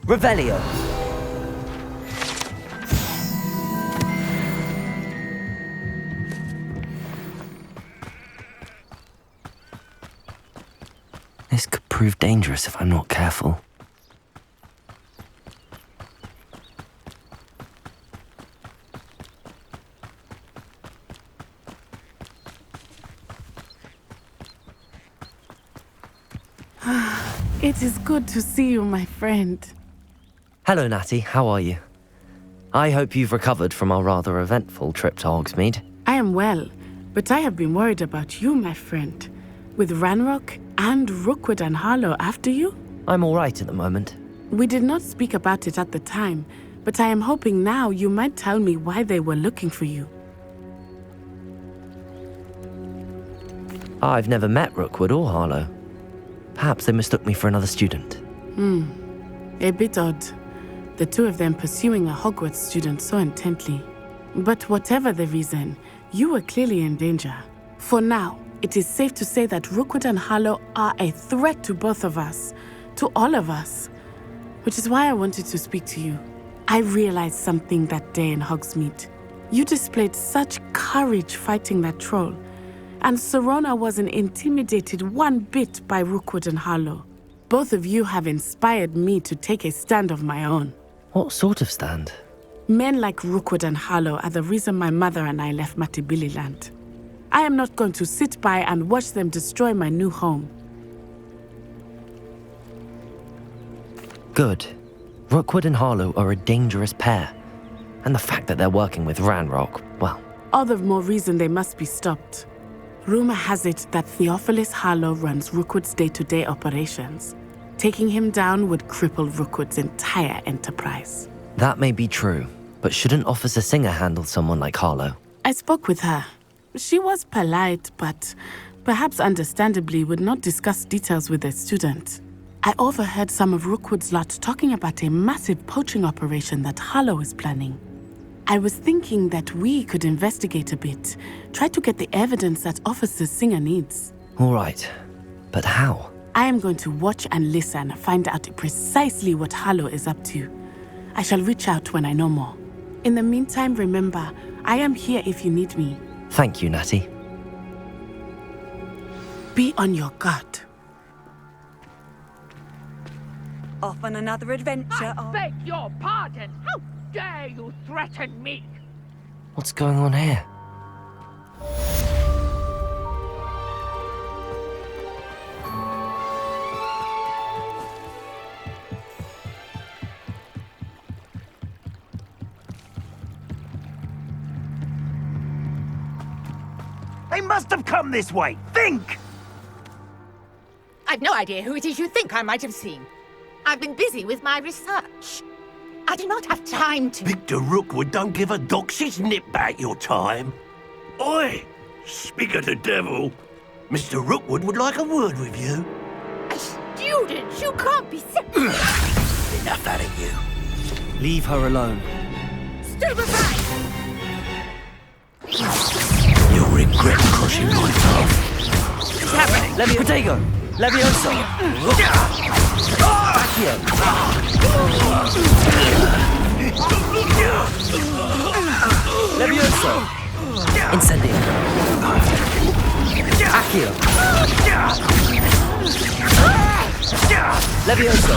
Revelio. This could prove dangerous if I'm not careful. It is good to see you, my friend. Hello, Natty. How are you? I hope you've recovered from our rather eventful trip to Hogsmeade. I am well, but I have been worried about you, my friend. With Ranrock and Rookwood and Harlow after you? I'm all right at the moment. We did not speak about it at the time, but I am hoping now you might tell me why they were looking for you. I've never met Rookwood or Harlow. Perhaps they mistook me for another student. A bit odd. The two of them pursuing a Hogwarts student so intently. But whatever the reason, you were clearly in danger. For now, it is safe to say that Rookwood and Harlow are a threat to both of us, to all of us. Which is why I wanted to speak to you. I realized something that day in Hogsmeade. You displayed such courage fighting that troll. And Serona wasn't intimidated one bit by Rookwood and Harlow. Both of you have inspired me to take a stand of my own. What sort of stand? Men like Rookwood and Harlow are the reason my mother and I left Matabeleland. I am not going to sit by and watch them destroy my new home. Good. Rookwood and Harlow are a dangerous pair. And the fact that they're working with Ranrock, well... All the more reason they must be stopped. Rumor has it that Theophilus Harlow runs Rookwood's day-to-day operations. Taking him down would cripple Rookwood's entire enterprise. That may be true, but shouldn't Officer Singer handle someone like Harlow? I spoke with her. She was polite, but perhaps understandably would not discuss details with a student. I overheard some of Rookwood's lot talking about a massive poaching operation that Harlow is planning. I was thinking that we could investigate a bit, try to get the evidence that Officer Singer needs. All right, but how? I am going to watch and listen, find out precisely what Harlow is up to. I shall reach out when I know more. In the meantime, remember, I am here if you need me. Thank you, Natty. Be on your guard. Off on another adventure. I beg your pardon! How dare you threaten me? What's going on here? They must have come this way. Think! I've no idea who it is you think I might have seen. I've been busy with my research. I do not have time to... Victor Rookwood don't give a doxy's nip back your time. Oi! Speak of the devil. Mr. Rookwood would like a word with you. A student? You can't be... Enough out of you. Leave her alone. Stupefy! You'll regret crossing my path. What's happening? Protego! Levioso! Accio! Levioso! Incendio! Accio! Levioso!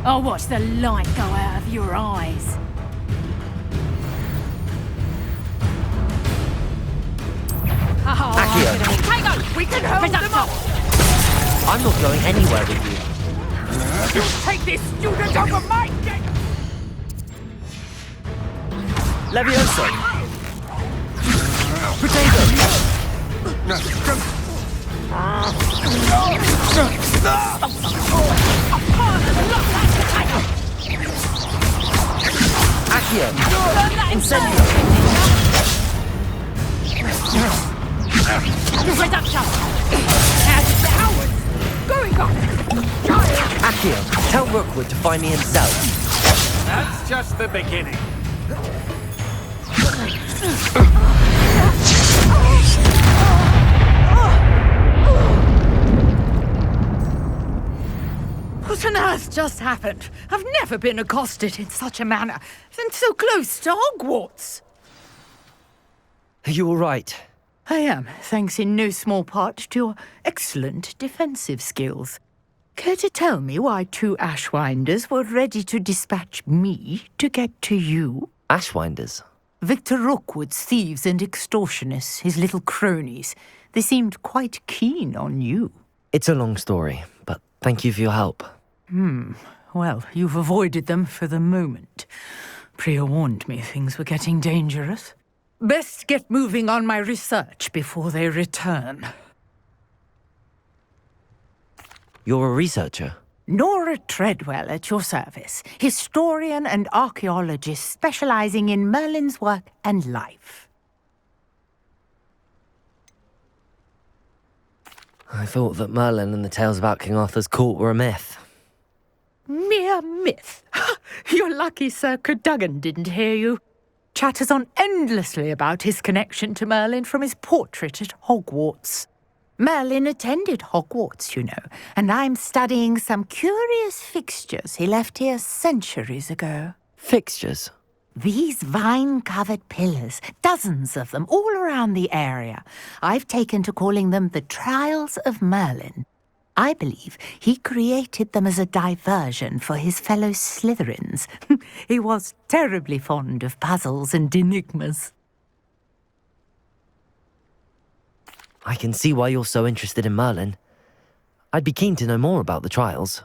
I'll watch the light go out of your eyes. Accio! Hang on! We can hold them off! I'm not going anywhere with you. You take this student over my dead! Levioso! Protego! Accio! Incendio! Reduction! As cowards! Going on! Accio, tell Rookwood to find me himself. That's just the beginning. What on earth just happened? I've never been accosted in such a manner, and so close to Hogwarts. Are you all right? I am, thanks in no small part to your excellent defensive skills. Care to tell me why 2 Ashwinders were ready to dispatch me to get to you? Ashwinders? Victor Rookwood's thieves and extortionists, his little cronies. They seemed quite keen on you. It's a long story, but thank you for your help. Well, you've avoided them for the moment. Priya warned me things were getting dangerous. Best get moving on my research before they return. You're a researcher? Nora Treadwell at your service, historian and archaeologist specializing in Merlin's work and life. I thought that Merlin and the tales about King Arthur's court were a myth. Mere myth. You're lucky Sir Cadogan didn't hear you. Chatters on endlessly about his connection to Merlin from his portrait at Hogwarts. Merlin attended Hogwarts, you know, and I'm studying some curious fixtures he left here centuries ago. Fixtures? These vine-covered pillars, dozens of them, all around the area. I've taken to calling them the Trials of Merlin. I believe he created them as a diversion for his fellow Slytherins. He was terribly fond of puzzles and enigmas. I can see why you're so interested in Merlin. I'd be keen to know more about the trials.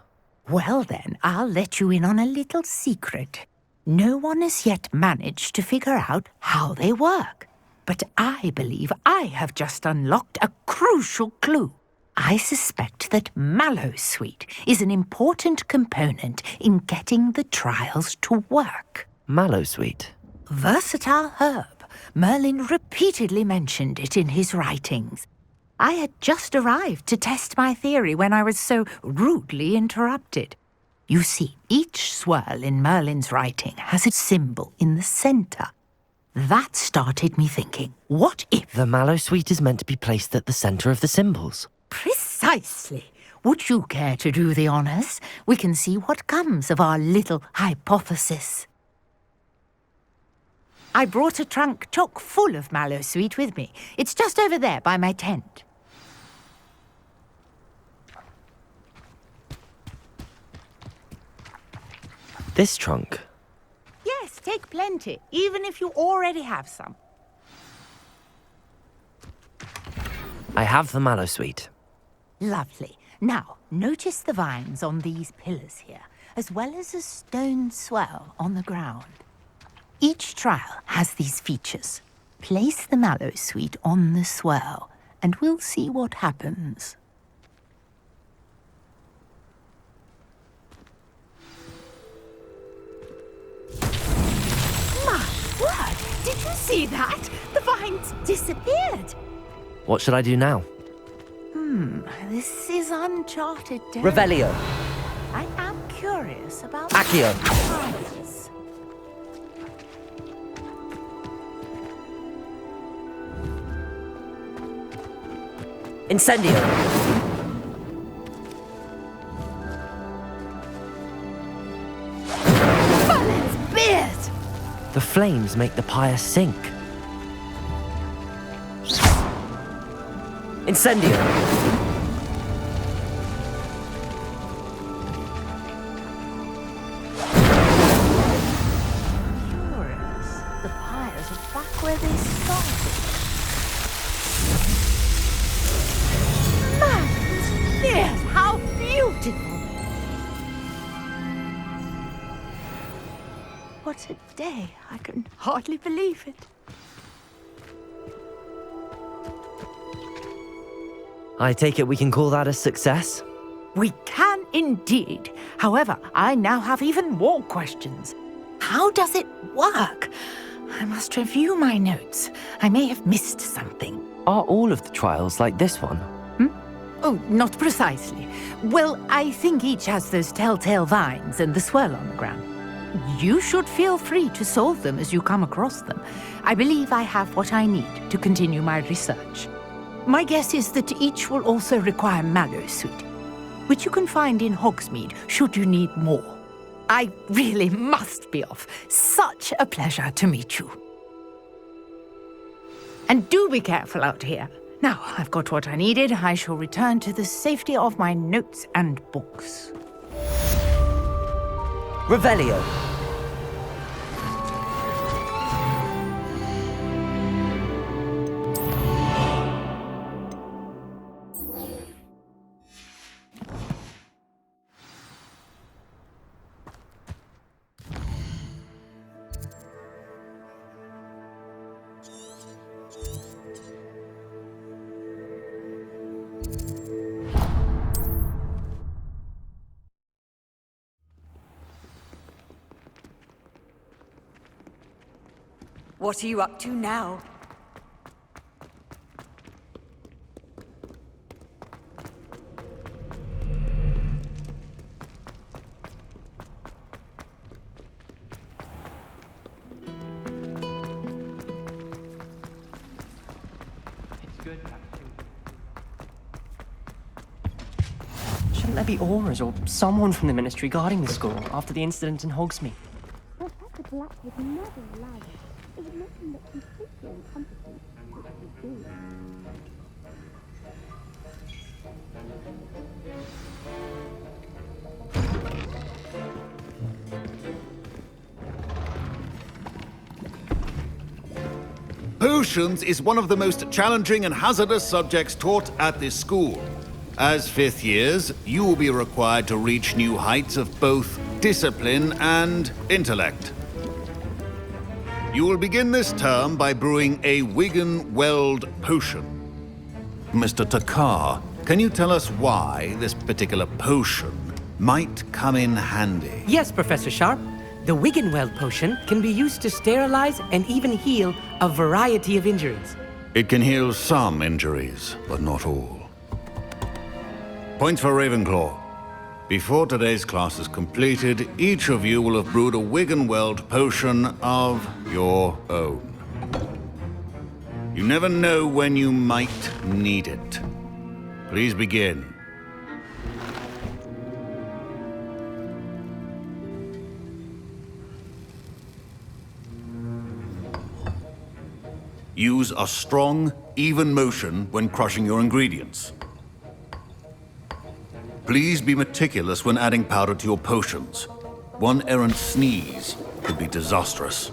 Well then, I'll let you in on a little secret. No one has yet managed to figure out how they work. But I believe I have just unlocked a crucial clue. I suspect that Mallowsweet is an important component in getting the trials to work. Mallowsweet? Versatile herb. Merlin repeatedly mentioned it in his writings. I had just arrived to test my theory when I was so rudely interrupted. You see, each swirl in Merlin's writing has a symbol in the centre. That started me thinking, what if... The Mallowsweet is meant to be placed at the centre of the symbols. Precisely. Would you care to do the honours? We can see what comes of our little hypothesis. I brought a trunk chock full of Mallowsweet with me. It's just over there by my tent. This trunk? Yes, take plenty, even if you already have some. I have the Mallowsweet. Lovely. Now, notice the vines on these pillars here, as well as a stone swell on the ground. Each trial has these features. Place the Mallowsweet on the swell, and we'll see what happens. My word! Did you see that? The vines disappeared. What should I do now? This is uncharted territory. Revelio. I am curious about... Accio. Trials. Incendio. Merlin's beard! The flames make the pyre sink. Incendio. Curious. The pyres are back where they started. Merlin's beard! How beautiful! What a day. I can hardly believe it. I take it we can call that a success? We can indeed. However, I now have even more questions. How does it work? I must review my notes. I may have missed something. Are all of the trials like this one? Oh, not precisely. Well, I think each has those telltale vines and the swirl on the ground. you should feel free to solve them as you come across them. I believe I have what I need to continue my research. My guess is that each will also require mallow sweet, which you can find in Hogsmeade should you need more. I really must be off. Such a pleasure to meet you. And do be careful out here. Now I've got what I needed, I shall return to the safety of my notes and books. Revelio. What are you up to now? Shouldn't there be aurors or someone from the ministry guarding the school after the incident in Hogsmeade? Professor Black would never allow it. It would make him look completely incompetent, which he do. Potions is one of the most challenging and hazardous subjects taught at this school. As fifth years, you will be required to reach new heights of both discipline and intellect. You will begin this term by brewing a Wigan-Weld potion. Mr. Takar, can you tell us why this particular potion might come in handy? Yes, Professor Sharp. The Wigan-Weld potion can be used to sterilize and even heal a variety of injuries. It can heal some injuries, but not all. Points for Ravenclaw. Before today's class is completed, each of you will have brewed a Wigan-Weld potion of your own. You never know when you might need it. Please begin. Use a strong, even motion when crushing your ingredients. Please be meticulous when adding powder to your potions. One errant sneeze could be disastrous.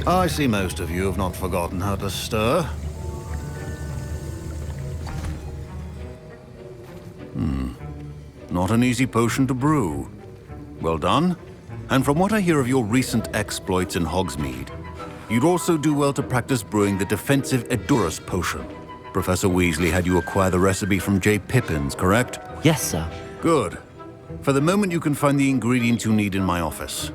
I see most of you have not forgotten how to stir. Not an easy potion to brew. Well done. And from what I hear of your recent exploits in Hogsmeade, you'd also do well to practice brewing the defensive Edurus potion. Professor Weasley had you acquire the recipe from J. Pippins, correct? Yes, sir. Good. For the moment, you can find the ingredients you need in my office.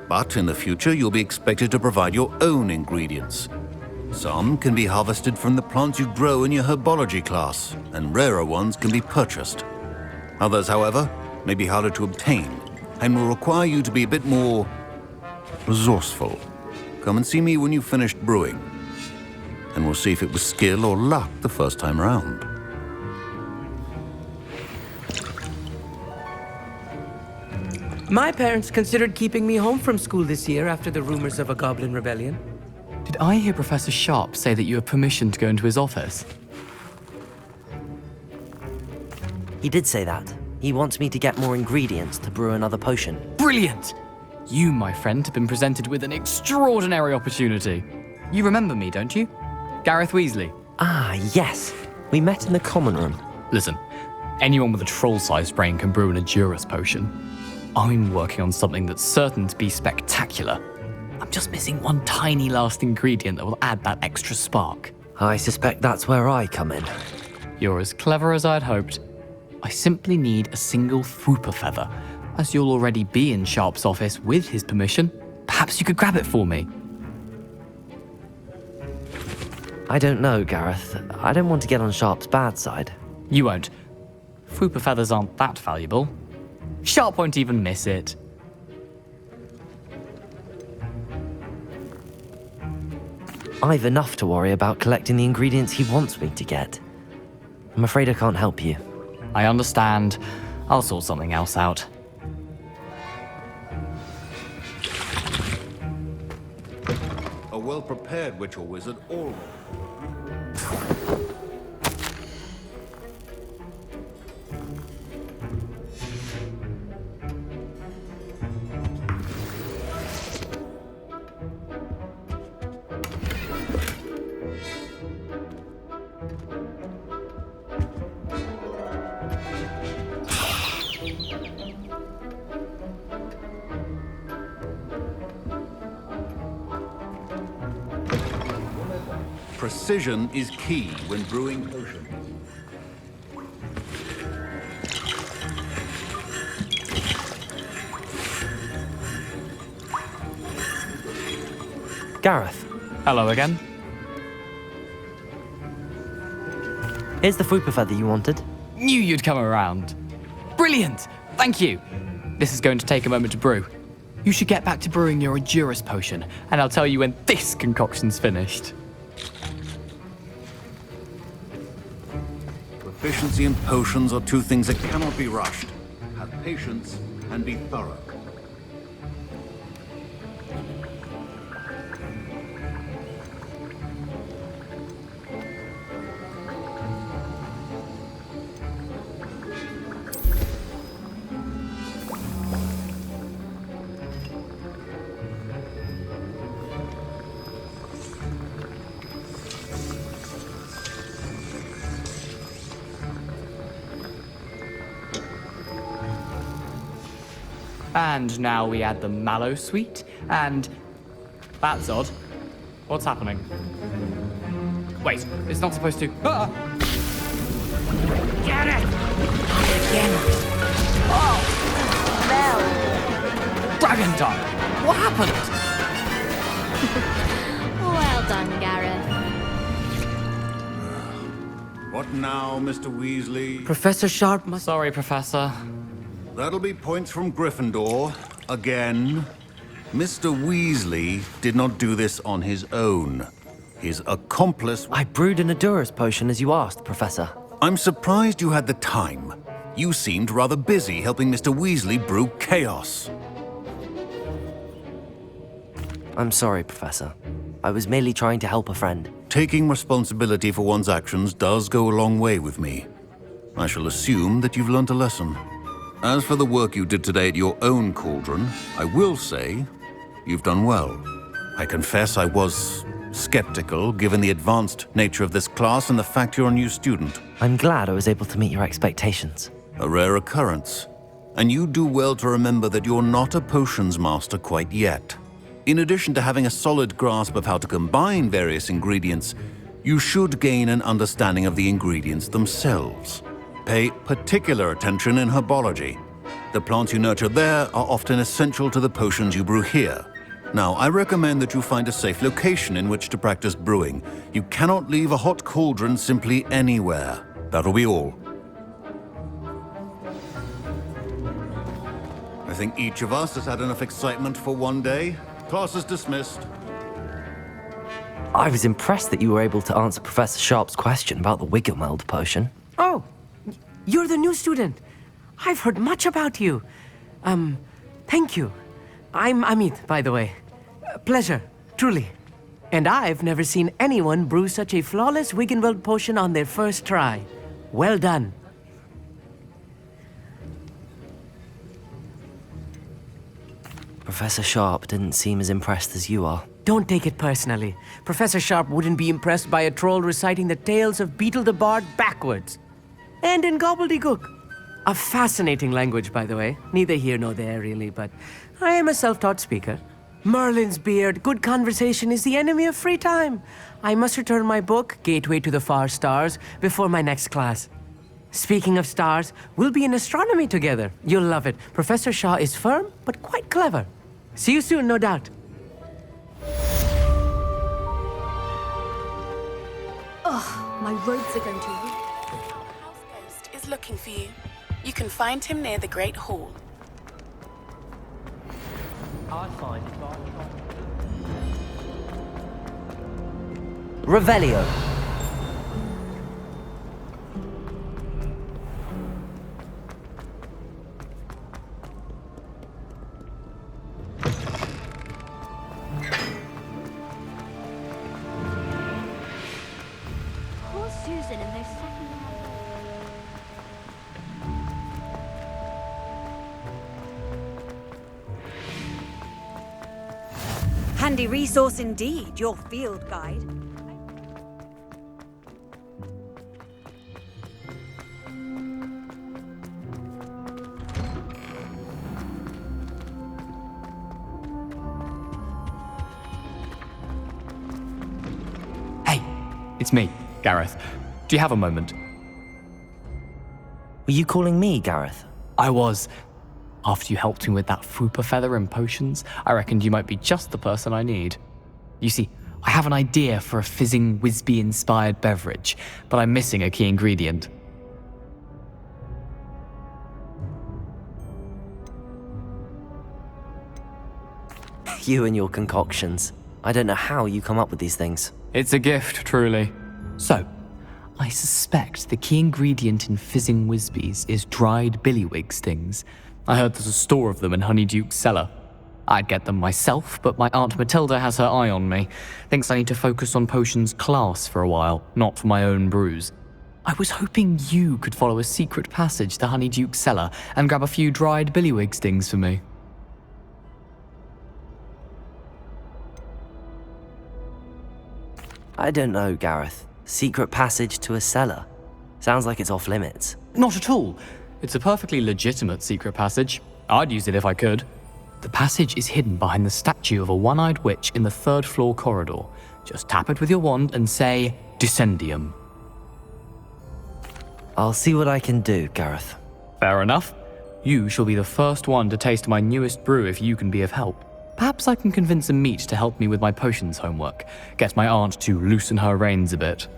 But in the future, you'll be expected to provide your own ingredients. Some can be harvested from the plants you grow in your herbology class, and rarer ones can be purchased. Others, however, may be harder to obtain, and will require you to be a bit more resourceful. Come and see me when you've finished brewing, and we'll see if it was skill or luck the first time around. My parents considered keeping me home from school this year after the rumors of a goblin rebellion. Did I hear Professor Sharp say that you have permission to go into his office? He did say that. He wants me to get more ingredients to brew another potion. Brilliant! You, my friend, have been presented with an extraordinary opportunity. You remember me, don't you? Gareth Weasley. Ah, yes. We met in the common room. Listen, anyone with a troll-sized brain can brew an Edurus potion. I'm working on something that's certain to be spectacular. I'm just missing one tiny last ingredient that will add that extra spark. I suspect that's where I come in. You're as clever as I'd hoped. I simply need a single Fwooper feather. As you'll already be in Sharp's office with his permission, perhaps you could grab it for me. I don't know, Gareth. I don't want to get on Sharp's bad side. You won't. Fwooper feathers aren't that valuable. Sharp won't even miss it. I've enough to worry about collecting the ingredients he wants me to get. I'm afraid I can't help you. I understand. I'll sort something else out. A well-prepared witch or wizard always. Precision is key when brewing potions. Gareth, Hello again. here's the Fwooper feather you wanted. Knew you'd come around. Brilliant! Thank you. This is going to take a moment to brew. You should get back to brewing your Endurus potion, and I'll tell you when this concoction's finished. Proficiency and potions are two things that cannot be rushed. Have patience and be thorough. And now we add the mallow sweet, and... That's odd. What's happening? Wait, it's not supposed to... Ah! Get it! Again. Dragon time! What happened? Well done, Gareth. What now, Mr. Weasley? Professor Sharp must... Sorry, Professor. That'll be points from Gryffindor. Again. Mr. Weasley did not do this on his own. His accomplice... I brewed an Endurus potion as you asked, Professor. I'm surprised you had the time. You seemed rather busy helping Mr. Weasley brew chaos. I'm sorry, Professor. I was merely trying to help a friend. Taking responsibility for one's actions does go a long way with me. I shall assume that you've learnt a lesson. As for the work you did today at your own cauldron, I will say you've done well. I confess I was skeptical, given the advanced nature of this class and the fact you're a new student. I'm glad I was able to meet your expectations. A rare occurrence. And you do well to remember that you're not a potions master quite yet. In addition to having a solid grasp of how to combine various ingredients, you should gain an understanding of the ingredients themselves. Pay particular attention in herbology. The plants you nurture there are often essential to the potions you brew here. Now, I recommend that you find a safe location in which to practice brewing. You cannot leave a hot cauldron simply anywhere. That'll be all. I think each of us has had enough excitement for one day. Class is dismissed. I was impressed that you were able to answer Professor Sharp's question about the Wiggenweld potion. Oh, you're the new student. I've heard much about you. Thank you. I'm Amit, by the way. Pleasure, truly. And I've never seen anyone brew such a flawless Wiggenweld potion on their first try. Well done. Professor Sharp didn't seem as impressed as you are. Don't take it personally. Professor Sharp wouldn't be impressed by a troll reciting the tales of Beetle the Bard backwards. And in gobbledygook. A fascinating language, by the way. Neither here nor there, really, but I am a self-taught speaker. Merlin's beard, good conversation is the enemy of free time. I must return my book, Gateway to the Far Stars, before my next class. Speaking of stars, we'll be in astronomy together. You'll love it. Professor Shaw is firm, but quite clever. See you soon, no doubt. My robes are going to weep. Our house ghost is looking for you. You can find him near the Great Hall. Revelio. Poor Susan and those second-hand. Handy resource indeed, your field guide. Hey, it's me, Gareth. Do you have a moment? Were you calling me, Gareth? I was. After you helped me with that fupa feather and potions, I reckoned you might be just the person I need. You see, I have an idea for a fizzing Wisby-inspired beverage, but I'm missing a key ingredient. You and your concoctions. I don't know how you come up with these things. It's a gift, truly. So, I suspect the key ingredient in fizzing Wisbies is dried billywig stings. I heard there's a store of them in Honeyduke's cellar. I'd get them myself, but my Aunt Matilda has her eye on me. Thinks I need to focus on potions class for a while, not for my own brews. I was hoping you could follow a secret passage to Honeyduke's cellar and grab a few dried billywig stings for me. I don't know, Gareth. Secret passage to a cellar. Sounds like it's off limits. Not at all. It's a perfectly legitimate secret passage. I'd use it if I could. The passage is hidden behind the statue of a one-eyed witch in the third-floor corridor. Just tap it with your wand and say, Descendium. I'll see what I can do, Gareth. Fair enough. You shall be the first one to taste my newest brew if you can be of help. Perhaps I can convince a meat to help me with my potions homework. Get my aunt to loosen her reins a bit.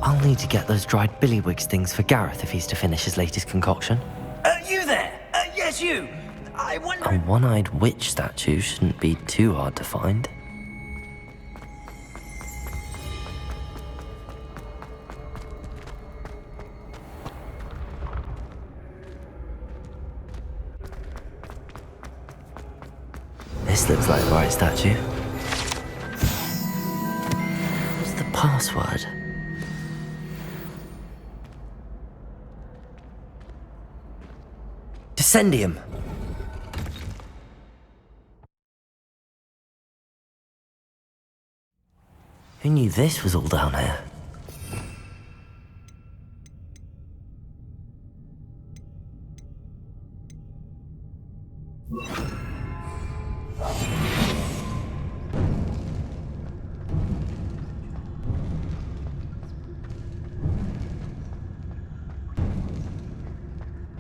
I'll need to get those dried billywig things for Gareth if he's to finish his latest concoction. You there? Yes, you. I wonder... A one-eyed witch statue shouldn't be too hard to find. This looks like the right statue. What's the password? Descendium. Who knew this was all down here?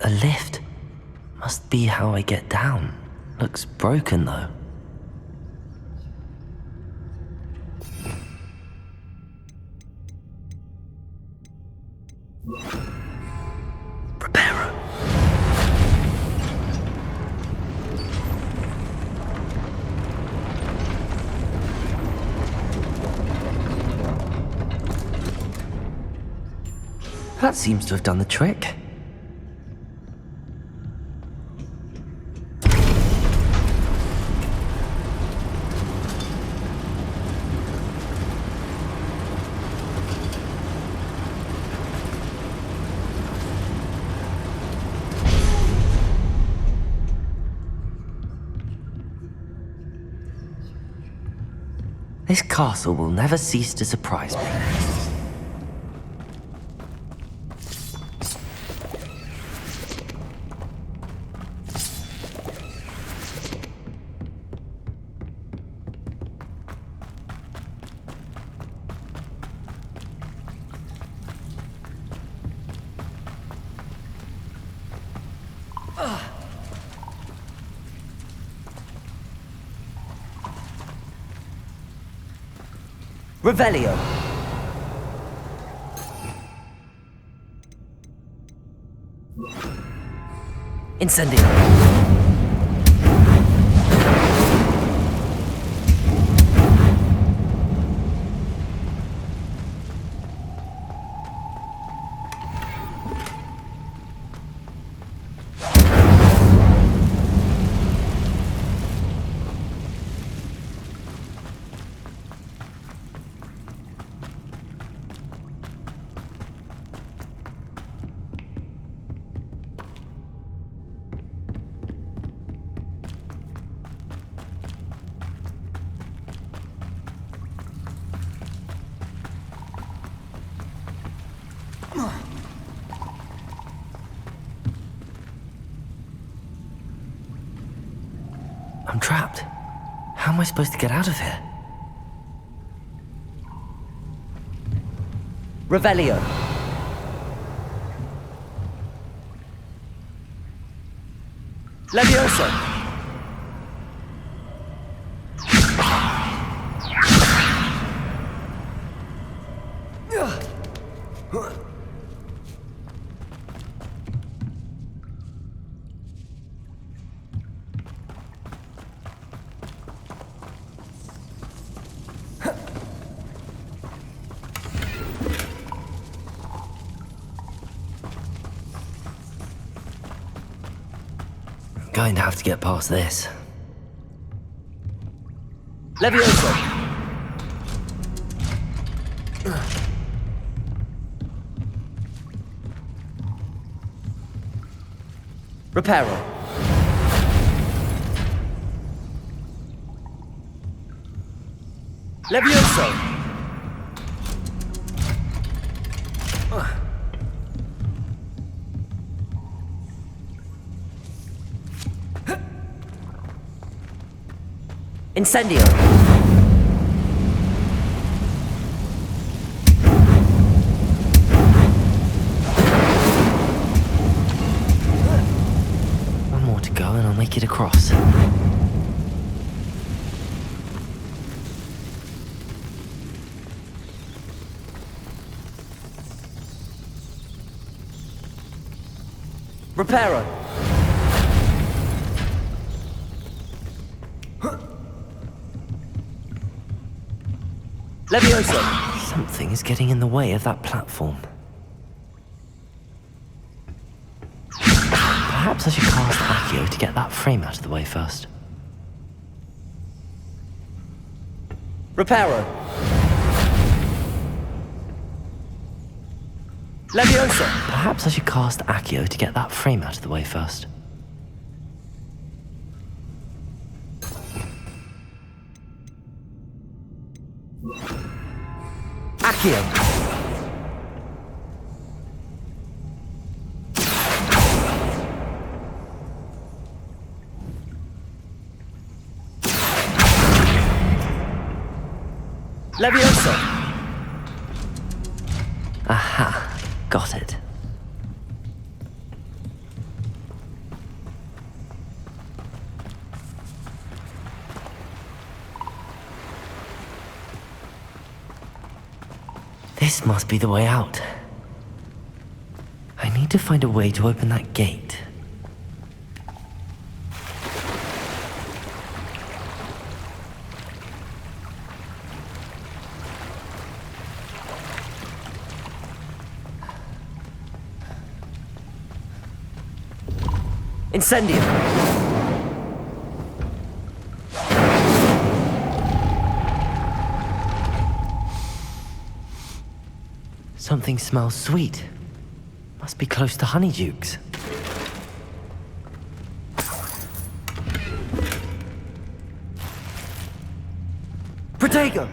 A lift. Must be how I get down. Looks broken though. Prepare. That seems to have done the trick. This castle will never cease to surprise me. Revelio. Incendio. I'm trapped. How am I supposed to get out of here? Revelio. Levioso. Going to have to get past this. Levioso! Reparo. Levioso! Incendio. One more to go and I'll make it across. Reparo. Levioso! Something is getting in the way of that platform. Perhaps I should cast Accio to get that frame out of the way first. Reparo! Levioso! Perhaps I should cast Accio to get that frame out of the way first. Accio. Levioso. Aha, got it. This must be the way out. I need to find a way to open that gate. Incendio! Something smells sweet. Must be close to honeydukes. Protego!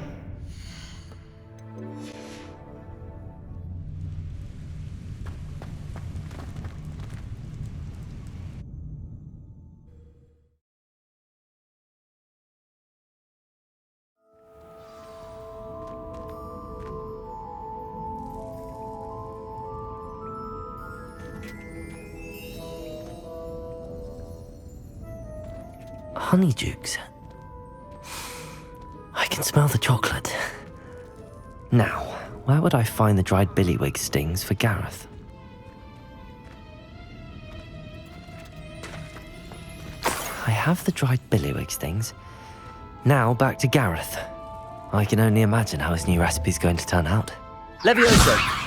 Honeydukes. I can smell the chocolate. Now, where would I find the dried billywig stings for Gareth? I have the dried billywig stings. Now back to Gareth. I can only imagine how his new recipe's going to turn out. Levioso!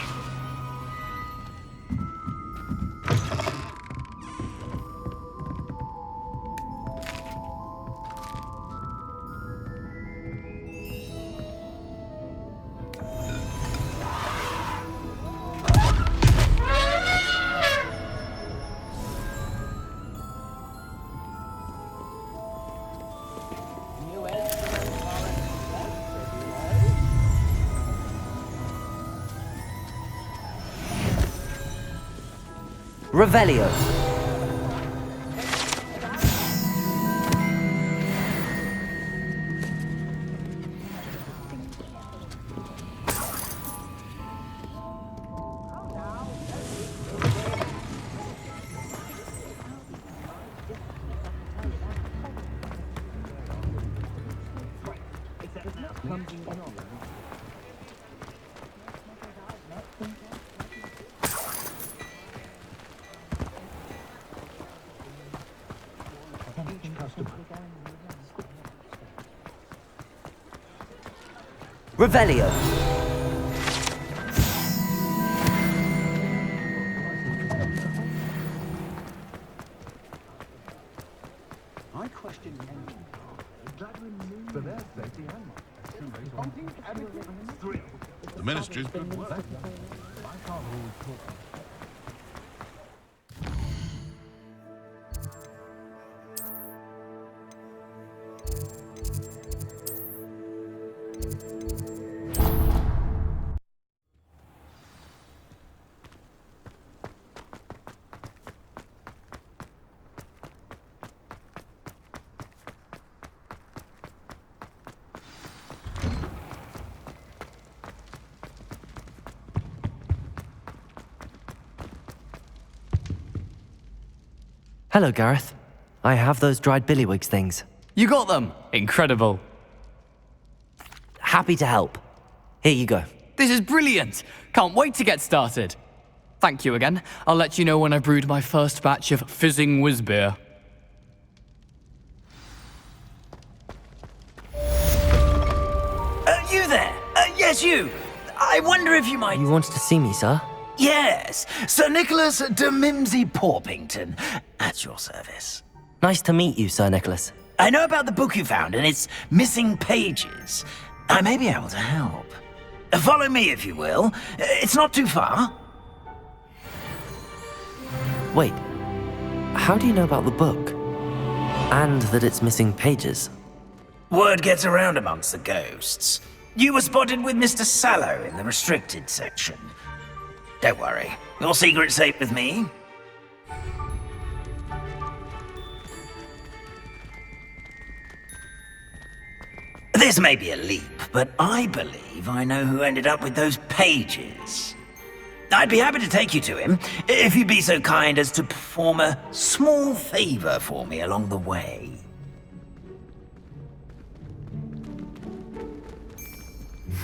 Revelio. Revelio. I question for their safety The Ministry's good work. Hello, Gareth. I have those dried billywig things. You got them! Incredible. Happy to help. Here you go. This is brilliant! Can't wait to get started. Thank you again. I'll let you know when I've brewed my first batch of fizzing whiz beer. You there? Yes, you. I wonder if you might... You wanted to see me, sir? Yes, Sir Nicholas de Mimsy Porpington, at your service. Nice to meet you, Sir Nicholas. I know about the book you found and its missing pages. I may be able to help. Follow me, if you will. It's not too far. Wait, how do you know about the book? And that it's missing pages? Word gets around amongst the ghosts. You were spotted with Mr. Sallow in the restricted section. Don't worry, your secret's safe with me. This may be a leap, but I believe I know who ended up with those pages. I'd be happy to take you to him, if you'd be so kind as to perform a small favor for me along the way.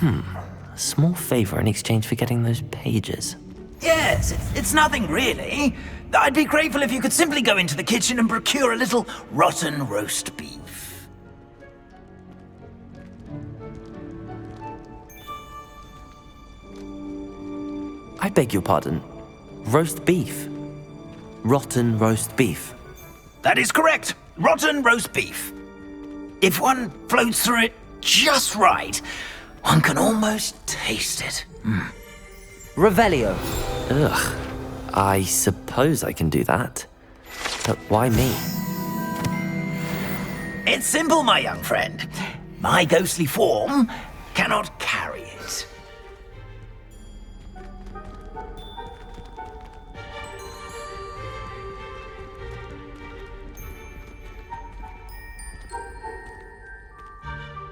A small favor in exchange for getting those pages. Yes, it's nothing really. I'd be grateful if you could simply go into the kitchen and procure a little rotten roast beef. I beg your pardon. Roast beef. Rotten roast beef. That is correct. Rotten roast beef. If one floats through it just right, one can almost taste it. Revelio. Ugh. I suppose I can do that. But why me? It's simple, my young friend. My ghostly form cannot carry it.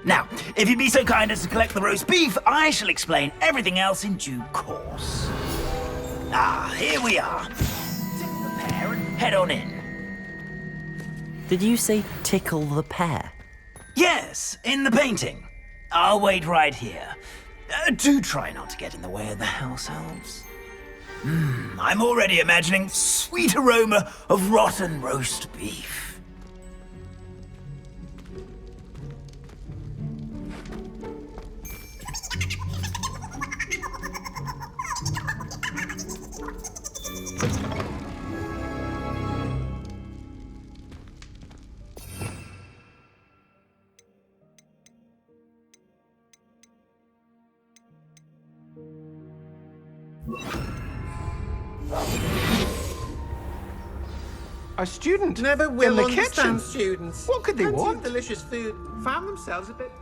Now, if you'd be so kind as to collect the roast beef, I shall explain everything else in due course. Ah, here we are. Tickle the pear and head on in. Did you say tickle the pear? Yes, in the painting. I'll wait right here. Do try not to get in the way of the house elves. I'm already imagining sweet aroma of rotten roast beef. A student Never in will the understand kitchen. students. What could they Plenty of want? delicious food. Found themselves a bit.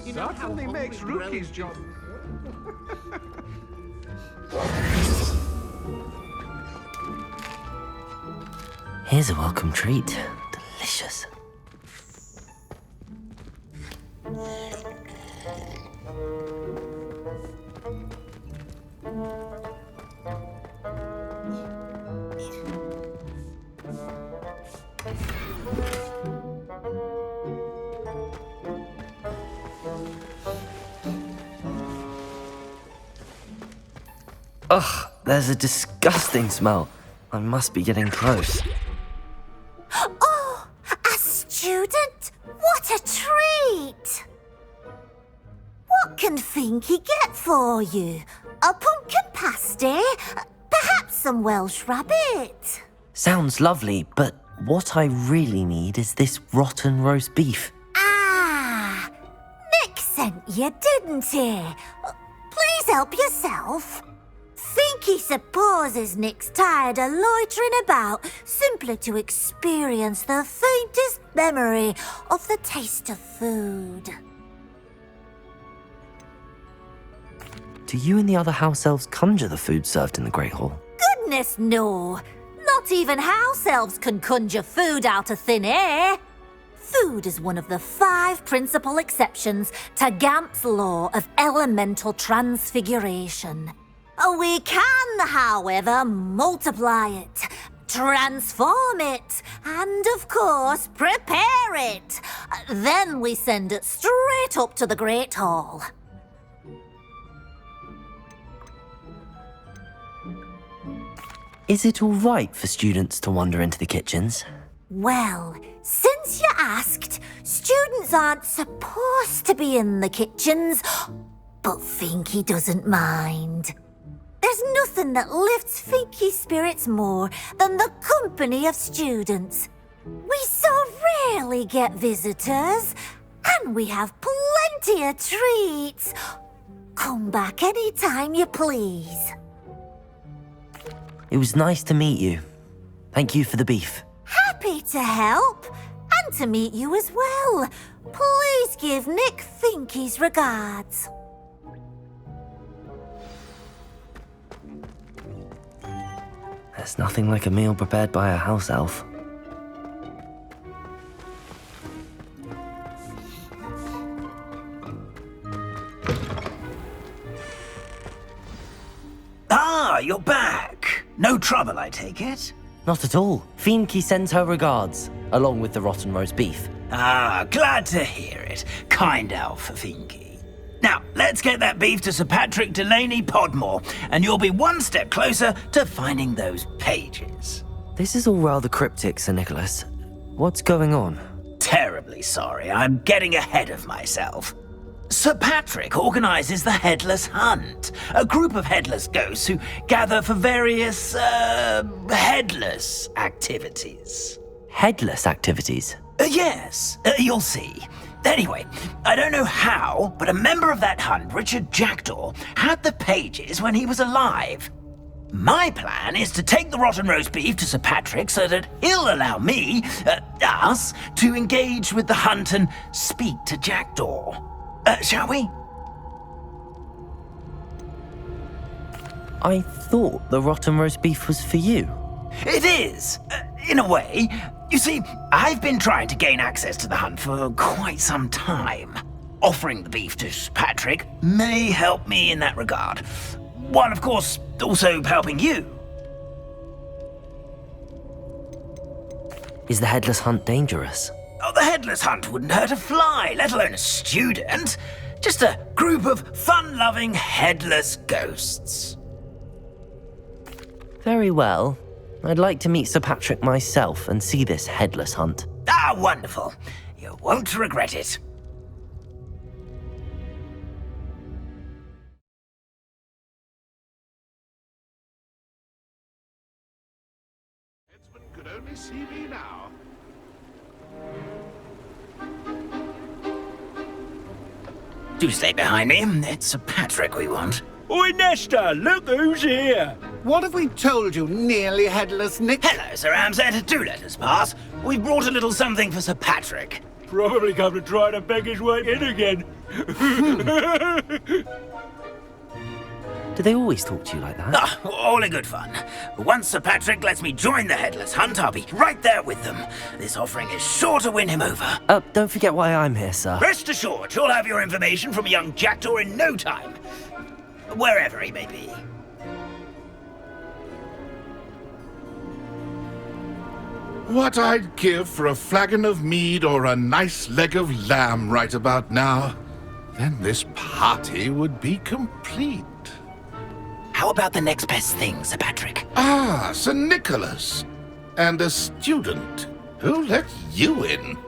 You know how Certainly hungry makes grown Rookie's job. Here's a welcome treat. Delicious. Ugh, there's a disgusting smell. I must be getting close. Oh, a student? What a treat! What can Finky get for you? A pumpkin pasty? Perhaps some Welsh rabbit? Sounds lovely, but what I really need is this rotten roast beef. Ah, Nick sent you, didn't he? Please help yourself. Finky supposes Nick's tired of loitering about simply to experience the faintest memory of the taste of food. Do you and the other house elves conjure the food served in the Great Hall? Goodness, no. Not even house elves can conjure food out of thin air. Food is one of the 5 principal exceptions to Gamp's law of elemental transfiguration. We can, however, multiply it, transform it, and of course, prepare it. Then we send it straight up to the Great Hall. Is it all right for students to wander into the kitchens? Well, since you asked, students aren't supposed to be in the kitchens, but Finky doesn't mind. There's nothing that lifts Finky's spirits more than the company of students. We so rarely get visitors, and we have plenty of treats. Come back any time you please. It was nice to meet you. Thank you for the beef. Happy to help, and to meet you as well. Please give Nick Finky's regards. There's nothing like a meal prepared by a house elf. Ah, you're back. No trouble, I take it? Not at all. Finky sends her regards, along with the rotten roast beef. Ah, glad to hear it. Kind elf, Finky. Now, let's get that beef to Sir Patrick Delaney Podmore, and you'll be one step closer to finding those pages. This is all rather cryptic, Sir Nicholas. What's going on? Terribly sorry, I'm getting ahead of myself. Sir Patrick organises the Headless Hunt, a group of headless ghosts who gather for various, headless activities. Headless activities? Yes, you'll see. Anyway, I don't know how, but a member of that hunt, Richard Jackdaw, had the pages when he was alive. My plan is to take the rotten roast beef to Sir Patrick so that he'll allow me, us, to engage with the hunt and speak to Jackdaw. Shall we? I thought the rotten roast beef was for you. It is, in a way. You see, I've been trying to gain access to the hunt for quite some time. Offering the beef to Sir Patrick may help me in that regard. While, of course, also helping you. Is the headless hunt dangerous? Oh, the headless hunt wouldn't hurt a fly, let alone a student. Just a group of fun-loving, headless ghosts. Very well. I'd like to meet Sir Patrick myself and see this headless hunt. Ah, wonderful. You won't regret it. Could only see me now. Do stay behind me. It's Sir Patrick we want. Oi, Nesta, look who's here. What have we told you, nearly headless Nick? Hello, Sir Ramsay. Do let us pass. We've brought a little something for Sir Patrick. Probably come to try to beg his way in again. Do they always talk to you like that? Ah, all in good fun. Once Sir Patrick lets me join the headless hunt, I'll be right there with them. This offering is sure to win him over. Don't forget why I'm here, sir. Rest assured, you'll have your information from a young jackdaw in no time. Wherever he may be. What I'd give for a flagon of mead or a nice leg of lamb right about now. Then this party would be complete. How about the next best thing, Sir Patrick? Ah, Sir Nicholas. And a student. Who let you in?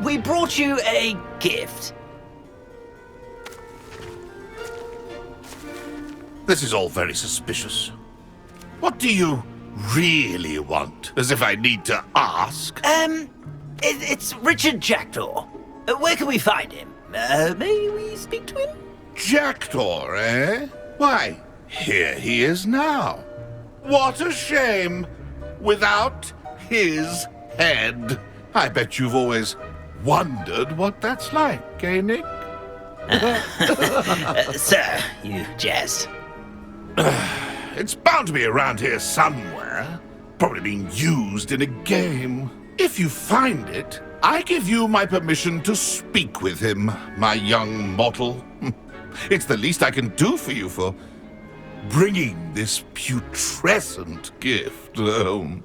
We brought you a gift. This is all very suspicious. What do you really want? As if I need to ask. It's Richard Jackdaw. Where can we find him? May we speak to him? Jackdaw, eh? Why, here he is now. What a shame. Without his head. I bet you've always wondered what that's like, eh, Nick? Sir, you jest. It's bound to be around here somewhere. Probably being used in a game. If you find it, I give you my permission to speak with him, my young mortal. It's the least I can do for you for bringing this putrescent gift home.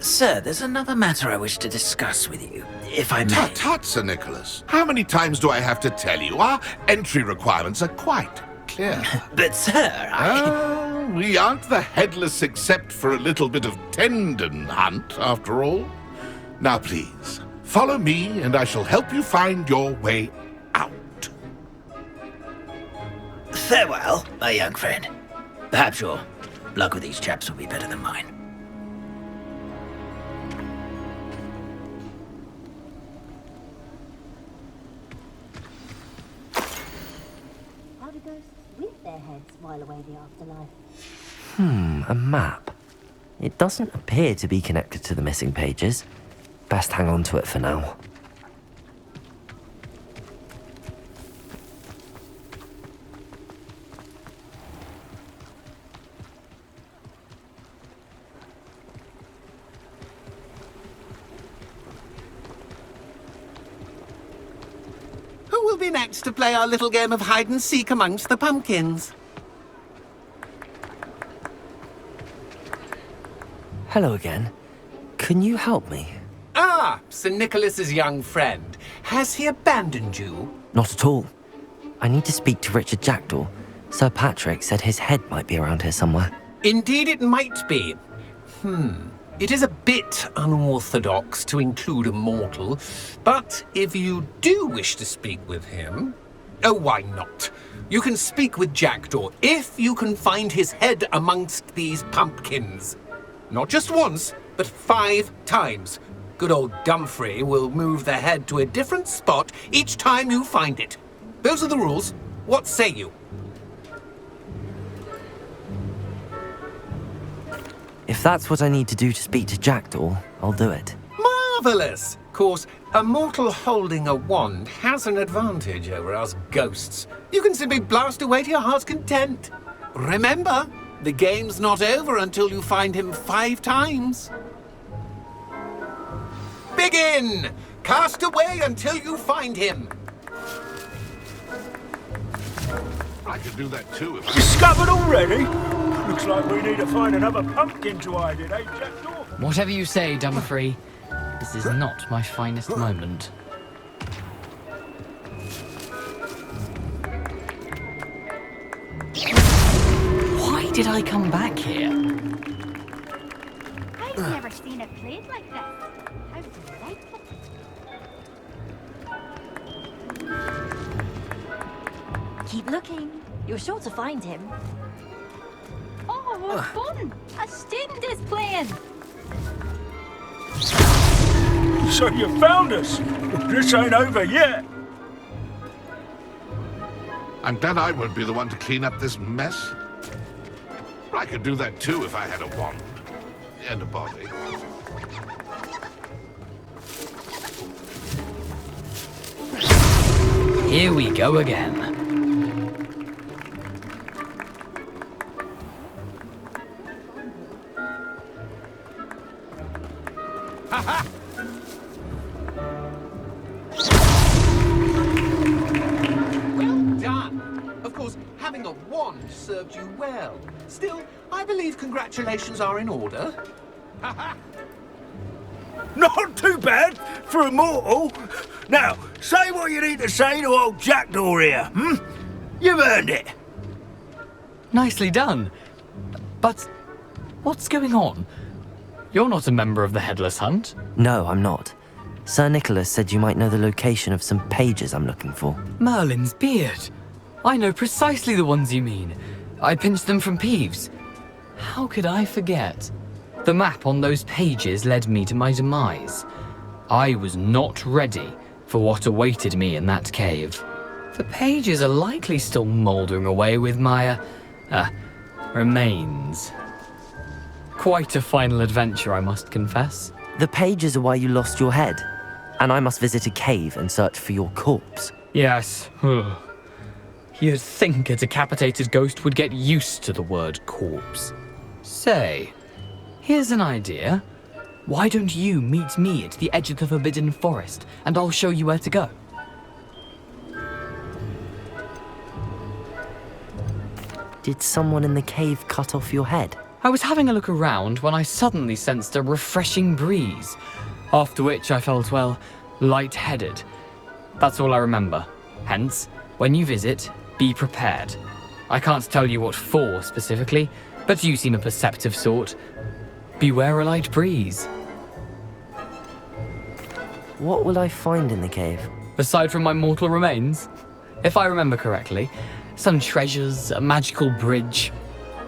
Sir, there's another matter I wish to discuss with you, if I may. Tut, tut, Sir Nicholas. How many times do I have to tell you? Our entry requirements are quite clear. But, sir, we aren't the headless except for a little bit of tendon hunt, after all. Now, please, follow me and I shall help you find your way out. Farewell, my young friend. Perhaps your luck with these chaps will be better than mine. How do ghosts with their heads while away the afterlife? A map. It doesn't appear to be connected to the missing pages. Best hang on to it for now. Who will be next to play our little game of hide-and-seek amongst the pumpkins? Hello again. Can you help me? Ah, Sir Nicholas's young friend. Has he abandoned you? Not at all. I need to speak to Richard Jackdaw. Sir Patrick said his head might be around here somewhere. Indeed it might be. It is a bit unorthodox to include a mortal, but if you do wish to speak with him... Oh, why not? You can speak with Jackdaw if you can find his head amongst these pumpkins. Not just once, but 5 times. Good old Dumfrey will move the head to a different spot each time you find it. Those are the rules. What say you? If that's what I need to do to speak to Jackdaw, I'll do it. Marvellous! Of course, a mortal holding a wand has an advantage over us ghosts. You can simply blast away to your heart's content. Remember, the game's not over until you find him 5 times. Begin! Cast away until you find him. I could do that too if I... Discovered already? Looks like we need to find another pumpkin to hide in, eh, Jackdaw? Whatever you say, Dumfrey. This is not my finest moment. did I come back here? I've never seen it played like this. How delightful. Keep looking. You're sure to find him. Oh, what fun! A student is playing. So you found us. This ain't over yet. I'm glad I won't be the one to clean up this mess. I could do that too if I had a wand and a body. Here we go again. Well done. Of course, having a wand served you well. Still, I believe congratulations are in order. Not too bad for a mortal. Now, say what you need to say to old Jackdaw here, hmm? You've earned it. Nicely done. But what's going on? You're not a member of the Headless Hunt. No, I'm not. Sir Nicholas said you might know the location of some pages I'm looking for. Merlin's beard. I know precisely the ones you mean. I pinched them from Peeves. How could I forget? The map on those pages led me to my demise. I was not ready for what awaited me in that cave. The pages are likely still mouldering away with my, remains. Quite a final adventure, I must confess. The pages are why you lost your head, and I must visit a cave and search for your corpse. Yes. You'd think a decapitated ghost would get used to the word corpse. Say, here's an idea. Why don't you meet me at the edge of the Forbidden Forest, and I'll show you where to go? Did someone in the cave cut off your head? I was having a look around when I suddenly sensed a refreshing breeze, after which I felt, well, lightheaded. That's all I remember. Hence, when you visit, be prepared. I can't tell you what for specifically, but you seem a perceptive sort. Beware a light breeze. What will I find in the cave? Aside from my mortal remains, if I remember correctly, some treasures, a magical bridge.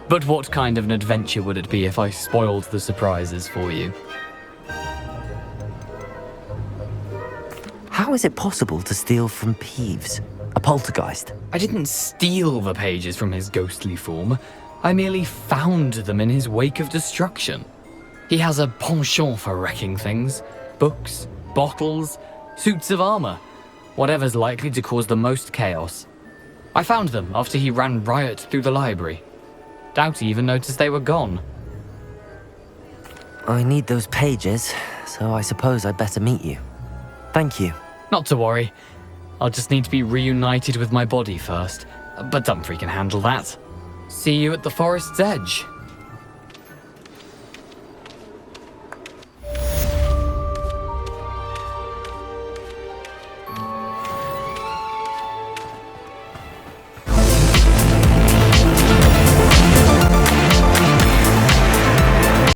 But what kind of an adventure would it be if I spoiled the surprises for you? How is it possible to steal from Peeves, a poltergeist? I didn't steal the pages from his ghostly form. I merely found them in his wake of destruction. He has a penchant for wrecking things. Books, bottles, suits of armor. Whatever's likely to cause the most chaos. I found them after he ran riot through the library. Doubt he even noticed they were gone. I need those pages, so I suppose I'd better meet you. Thank you. Not to worry. I'll just need to be reunited with my body first. But Dumfries can handle that. See you at the forest's edge.